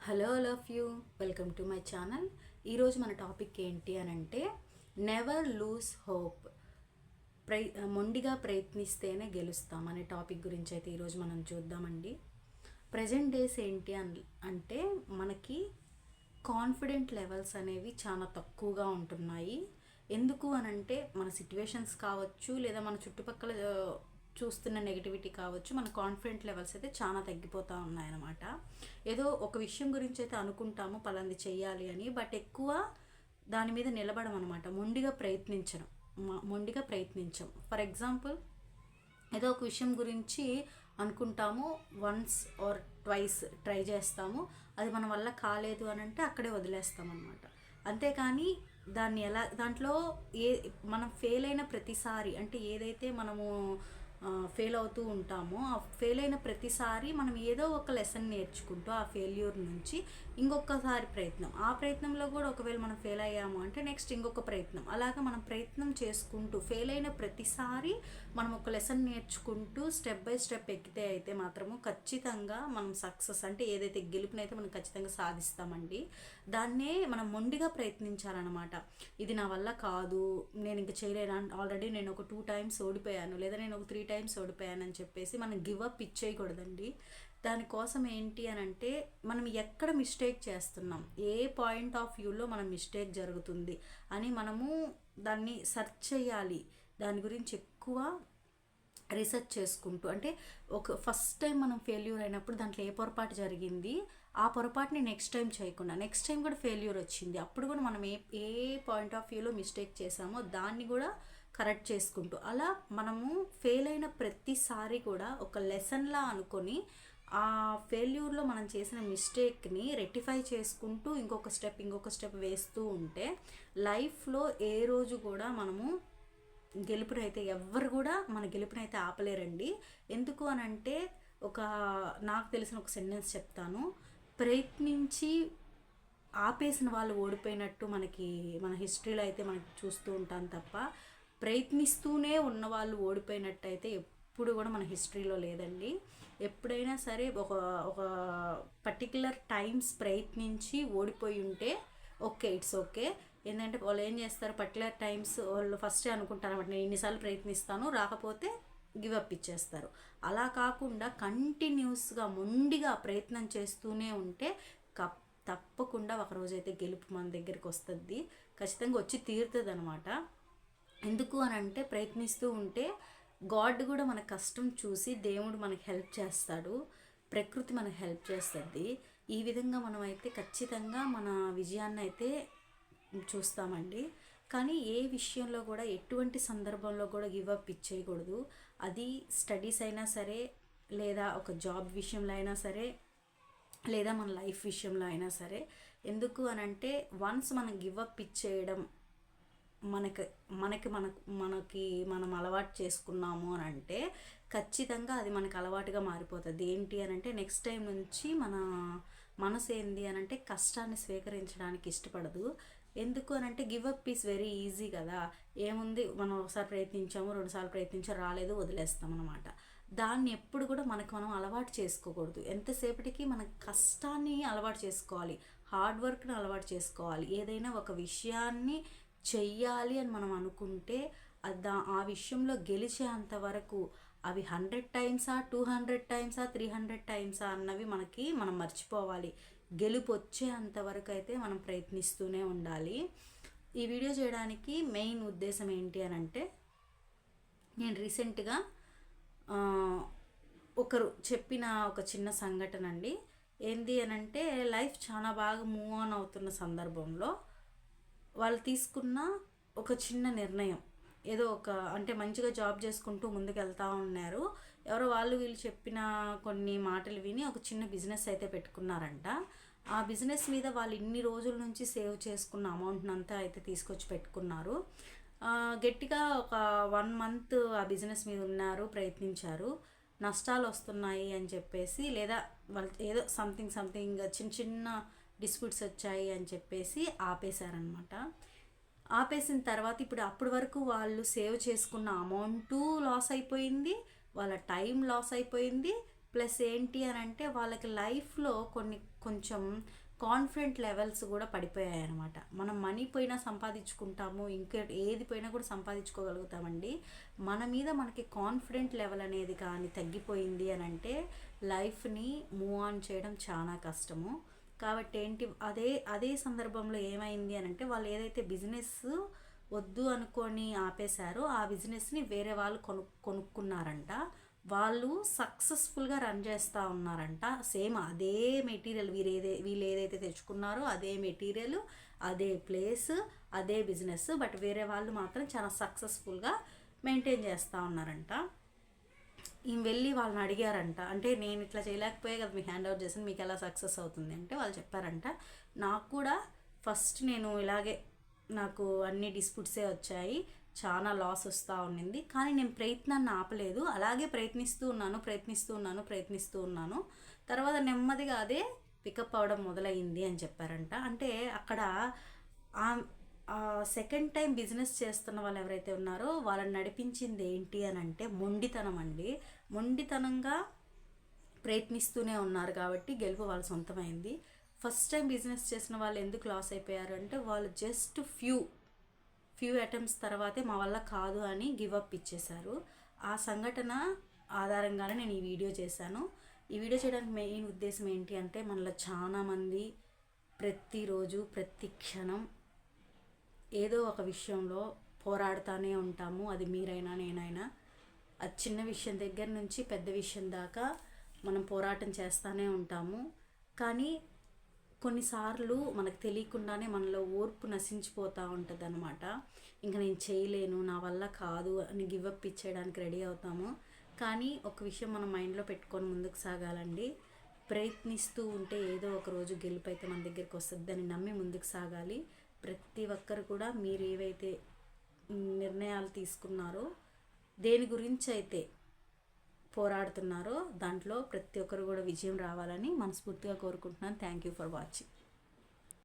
Hello all of you, welcome to my channel. ఈరోజు మన topic ఏంటి అని అంటే నెవర్ లూజ్ హోప్. మొండిగా ప్రయత్నిస్తేనే గెలుస్తాం అనే టాపిక్ గురించి అయితే ఈరోజు మనం చూద్దామండి. ప్రజెంట్ డేస్ ఏంటి అంటే మనకి కాన్ఫిడెంట్ లెవెల్స్ అనేవి చాలా తక్కువగా ఉంటున్నాయి. ఎందుకు అనంటే మన సిట్యువేషన్స్ కావచ్చు, లేదా మన చుట్టుపక్కల చూస్తున్న నెగిటివిటీ కావచ్చు, మన కాన్ఫిడెంట్ లెవెల్స్ అయితే చాలా తగ్గిపోతూ ఉన్నాయన్నమాట. ఏదో ఒక విషయం గురించి అయితే అనుకుంటాము పలాంది చెయ్యాలి అని, బట్ ఎక్కువ దాని మీద నిలబడం అనమాట. మొండిగా ప్రయత్నించం. ఫర్ ఎగ్జాంపుల్, ఏదో ఒక విషయం గురించి అనుకుంటాము, వన్స్ ఆర్ ట్వైస్ ట్రై చేస్తాము, అది మన వల్ల కాలేదు అని అంటే అక్కడే వదిలేస్తాం అనమాట. అంతేకాని దాంట్లో మనం ఫెయిల్ అయిన ప్రతిసారి, అంటే ఏదైతే మనము ఫెయిల్ అవుతూ ఉంటామో ఆ ఫెయిల్ అయిన ప్రతిసారి మనం ఏదో ఒక లెసన్ నేర్చుకుంటూ ఆ ఫెయిల్యూర్ నుంచి ఇంకొకసారి ప్రయత్నం, ఆ ప్రయత్నంలో కూడా ఒకవేళ మనం ఫెయిల్ అయ్యాము అంటే నెక్స్ట్ ఇంకొక ప్రయత్నం, అలాగా మనం ప్రయత్నం చేసుకుంటూ ఫెయిల్ అయిన ప్రతిసారి మనం ఒక లెసన్ నేర్చుకుంటూ స్టెప్ బై స్టెప్ ఎక్కితే అయితే మాత్రము ఖచ్చితంగా మనం సక్సెస్, అంటే ఏదైతే గెలుపునైతే మనం ఖచ్చితంగా సాధిస్తామండి. దాన్నే మనం మొండిగా ప్రయత్నించాలన్నమాట. ఇది నా వల్ల కాదు, నేను ఇంక చేయలేను, ఆల్రెడీ నేను ఒక 2 టైమ్స్ ఓడిపోయాను, లేదా నేను ఒక 3 టైమ్స్ ఓడిపోయాను అని చెప్పేసి మనం గివ్ అప్ ఇచ్చేయకూడదండి. దానికోసం ఏంటి అని అంటే మనం ఎక్కడ మిస్టేక్ చేస్తున్నాం, ఏ పాయింట్ ఆఫ్ వ్యూలో మనం మిస్టేక్ జరుగుతుంది అని మనము దాన్ని సెర్చ్ చేయాలి. దాని గురించి ఎక్కువ రీసెర్చ్ చేసుకుంటూ, అంటే ఒక ఫస్ట్ టైం మనం ఫెయిల్యూర్ అయినప్పుడు దాంట్లో ఏ పొరపాటు జరిగింది, ఆ పొరపాటుని నెక్స్ట్ టైం చేయకుండా, నెక్స్ట్ టైం కూడా ఫెయిల్యూర్ వచ్చింది, అప్పుడు కూడా మనం ఏ పాయింట్ ఆఫ్ వ్యూలో మిస్టేక్ చేసామో దాన్ని కూడా కరెక్ట్ చేసుకుంటూ, అలా మనము ఫెయిల్ అయిన ప్రతిసారి కూడా ఒక లెసన్లా అనుకొని ఆ ఫెయిల్యూర్లో మనం చేసిన మిస్టేక్ని రెక్టిఫై చేసుకుంటూ ఇంకొక స్టెప్ వేస్తూ ఉంటే లైఫ్లో ఏ రోజు కూడా మనము గెలుపునైతే ఎవ్వరు కూడా మన గెలుపునైతే ఆపలేరండి. ఎందుకు అని అంటే నాకు తెలిసిన ఒక సెంటెన్స్ చెప్తాను. ప్రయత్నించి ఆపేసిన వాళ్ళు ఓడిపోయినట్టు మన హిస్టరీలో అయితే మనకి చూస్తూ ఉంటాం తప్ప, ప్రయత్నిస్తూనే ఉన్నవాళ్ళు ఓడిపోయినట్టు అయితే ఎప్పుడు కూడా మన హిస్టరీలో లేదండి. ఎప్పుడైనా సరే ఒక ఒక పర్టికులర్ టైమ్స్ ప్రయత్నించి ఓడిపోయి ఉంటే ఓకే, ఇట్స్ ఓకే. ఏంటంటే వాళ్ళు ఏం చేస్తారు, పర్టికులర్ టైమ్స్ వాళ్ళు ఫస్టే అనుకుంటారు అనమాట, నేను ఇన్నిసార్లు ప్రయత్నిస్తాను, రాకపోతే గివప్ ఇచ్చేస్తారు. అలా కాకుండా కంటిన్యూస్గా మొండిగా ప్రయత్నం చేస్తూనే ఉంటే తప్పకుండా ఒకరోజైతే గెలుపు మన దగ్గరికి వస్తుంది, ఖచ్చితంగా వచ్చి తీరుతుంది అనమాట. ఎందుకు అని అంటే ప్రయత్నిస్తూ ఉంటే గాడ్ కూడా మన కష్టం చూసి దేవుడు మనకి హెల్ప్ చేస్తాడు, ప్రకృతి మనకు హెల్ప్ చేస్తుంది. ఈ విధంగా మనం అయితే ఖచ్చితంగా మన విజయాన్ని అయితే చూస్తామండి. కానీ ఏ విషయంలో కూడా ఎటువంటి సందర్భంలో కూడా గివప్ ఇచ్చేయకూడదు. అది స్టడీస్ అయినా సరే, లేదా ఒక జాబ్ విషయంలో అయినా సరే, లేదా మన లైఫ్ విషయంలో అయినా సరే. ఎందుకు అని అంటే వన్స్ మనం గివప్ ఇచ్చేయడం మనకి మనకి మనకి మనం అలవాటు చేసుకున్నాము అని అంటే ఖచ్చితంగా అది మనకు అలవాటుగా మారిపోతుంది. ఏంటి అని అంటే నెక్స్ట్ టైం నుంచి మన మనసు ఏంది అని అంటే కష్టాన్ని స్వీకరించడానికి ఇష్టపడదు. ఎందుకు అని అంటే గివప్ ఈజ్ వెరీ ఈజీ కదా. ఏముంది, మనం ఒకసారి ప్రయత్నించాము, 2 సార్లు ప్రయత్నించాము, రాలేదు, వదిలేస్తాం అనమాట. దాన్ని ఎప్పుడు కూడా మనం అలవాటు చేసుకోకూడదు. ఎంతసేపటికి మన కష్టాన్ని అలవాటు చేసుకోవాలి, హార్డ్ వర్క్ని అలవాటు చేసుకోవాలి. ఏదైనా ఒక విషయాన్ని చెయ్యాలి అని మనం అనుకుంటే ఆ విషయంలో గెలిచేంత వరకు అవి 100 టైమ్సా, 200 టైమ్సా, 300 టైమ్సా అన్నవి మనం మర్చిపోవాలి. గెలుపు వచ్చేంతవరకు అయితే మనం ప్రయత్నిస్తూనే ఉండాలి. ఈ వీడియో చేయడానికి మెయిన్ ఉద్దేశం ఏంటి అని అంటే, నేను రీసెంట్గా ఒకరు చెప్పిన ఒక చిన్న సంఘటన అండి. ఏంది అని అంటే లైఫ్ చాలా బాగా మూవ్ ఆన్ అవుతున్న సందర్భంలో వాళ్ళు తీసుకున్న ఒక చిన్న నిర్ణయం, ఏదో అంటే మంచిగా జాబ్ చేసుకుంటూ ముందుకు వెళ్తూ ఉన్నారు. ఎవరో వీళ్ళు చెప్పిన కొన్ని మాటలు విని ఒక చిన్న బిజినెస్ అయితే పెట్టుకున్నారంట. ఆ బిజినెస్ మీద వాళ్ళు ఇన్ని రోజుల నుంచి సేవ్ చేసుకున్న అమౌంట్ని అంతా అయితే తీసుకొచ్చి పెట్టుకున్నారు. గట్టిగా ఒక 1 మంత్ ఆ బిజినెస్ మీద ఉన్నారు, ప్రయత్నించారు. నష్టాలు వస్తున్నాయి అని చెప్పేసి, లేదా వాళ్ళు ఏదో సంథింగ్ చిన్న చిన్న డిస్ప్యూట్స్ వచ్చాయి అని చెప్పేసి ఆపేశారనమాట. ఆపేసిన తర్వాత అప్పటి వరకు వాళ్ళు సేవ్ చేసుకున్న అమౌంటు లాస్ అయిపోయింది, వాళ్ళ టైం లాస్ అయిపోయింది, ప్లస్ ఏంటి అని అంటే వాళ్ళకి లైఫ్లో కొంచెం కాన్ఫిడెంట్ లెవెల్స్ కూడా పడిపోయాయి అనమాట. మనం మనీ పోయినా సంపాదించుకుంటాము, ఇంకా ఏది పోయినా కూడా సంపాదించుకోగలుగుతామండి. మన మీద మనకి కాన్ఫిడెంట్ లెవెల్ అనేది కానీ తగ్గిపోయింది అని అంటే లైఫ్ని మూవ్ ఆన్ చేయడం చాలా కష్టము. కాబట్టి ఏంటి అదే సందర్భంలో ఏమైంది అని అంటే వాళ్ళు ఏదైతే బిజినెస్ వద్దు అనుకొని ఆపేశారో ఆ బిజినెస్ని వేరే వాళ్ళు కొనుక్కున్నారంట. వాళ్ళు సక్సెస్ఫుల్గా రన్ చేస్తూ ఉన్నారంట. సేమ్ అదే మెటీరియల్ వీళ్ళు ఏదైతే తెచ్చుకున్నారో అదే మెటీరియల్, అదే ప్లేస్, అదే బిజినెస్, బట్ వేరే వాళ్ళు మాత్రం చాలా సక్సెస్ఫుల్గా మెయింటైన్ చేస్తూ ఉన్నారంట. ఈమె వెళ్ళి వాళ్ళని అడిగారంట, అంటే నేను ఇట్లా చేయలేకపోయే కదా మీకు హ్యాండ్ ఓవర్ చేసింది, మీకు ఎలా సక్సెస్ అవుతుంది అంటే వాళ్ళు చెప్పారంట, నాకు కూడా ఫస్ట్ నేను ఇలాగే నాకు అన్ని డిస్ప్యూట్సే వచ్చాయి, చాలా లాస్ వస్తూ ఉండింది, కానీ నేను ప్రయత్నాన్ని ఆపలేదు, అలాగే ప్రయత్నిస్తూ ఉన్నాను. తర్వాత నెమ్మదిగా అదే పికప్ అవడం మొదలైంది అని చెప్పారంట. అంటే అక్కడ సెకండ్ టైం బిజినెస్ చేస్తున్న వాళ్ళు ఎవరైతే ఉన్నారో వాళ్ళని నడిపించింది ఏంటి అని అంటే మొండితనం అండి. మొండితనంగా ప్రయత్నిస్తూనే ఉన్నారు కాబట్టి గెలుపు వాళ్ళ సొంతమైంది. ఫస్ట్ టైం బిజినెస్ చేసిన వాళ్ళు ఎందుకు లాస్ అయిపోయారు అంటే వాళ్ళు జస్ట్ ఫ్యూ అటెంప్ట్స్ తర్వాతే మా వల్ల కాదు అని గివప్ ఇచ్చేశారు. ఆ సంఘటన ఆధారంగానే నేను ఈ వీడియో చేశాను. ఈ వీడియో చేయడానికి మెయిన్ ఉద్దేశం ఏంటి అంటే మనలో చాలామంది ప్రతిరోజు ప్రతి క్షణం ఏదో ఒక విషయంలో పోరాడుతూనే ఉంటాము. అది మీరైనా నేనైనా, అది చిన్న విషయం దగ్గర నుంచి పెద్ద విషయం దాకా మనం పోరాటం చేస్తూనే ఉంటాము. కానీ కొన్నిసార్లు మనకు తెలియకుండానే మనలో ఓర్పు నశించిపోతూ ఉంటుంది అనమాట. ఇంకా నేను చేయలేను, నా వల్ల కాదు అని గివప్ ఇచ్చేయడానికి రెడీ అవుతాము. కానీ ఒక విషయం మనం మైండ్లో పెట్టుకొని ముందుకు సాగాలండి. ప్రయత్నిస్తూ ఉంటే ఏదో ఒక రోజు గెలుపు అయితే మన దగ్గరికి వస్తుంది, దాన్ని నమ్మి ముందుకు సాగాలి. ప్రతి ఒక్కరు కూడా మీరు ఏవైతే నిర్ణయాలు తీసుకున్నారో, దేని గురించి అయితే పోరాడుతున్నారో దాంట్లో ప్రతి ఒక్కరు కూడా విజయం రావాలని మనస్ఫూర్తిగా కోరుకుంటున్నాను. Thank you for watching.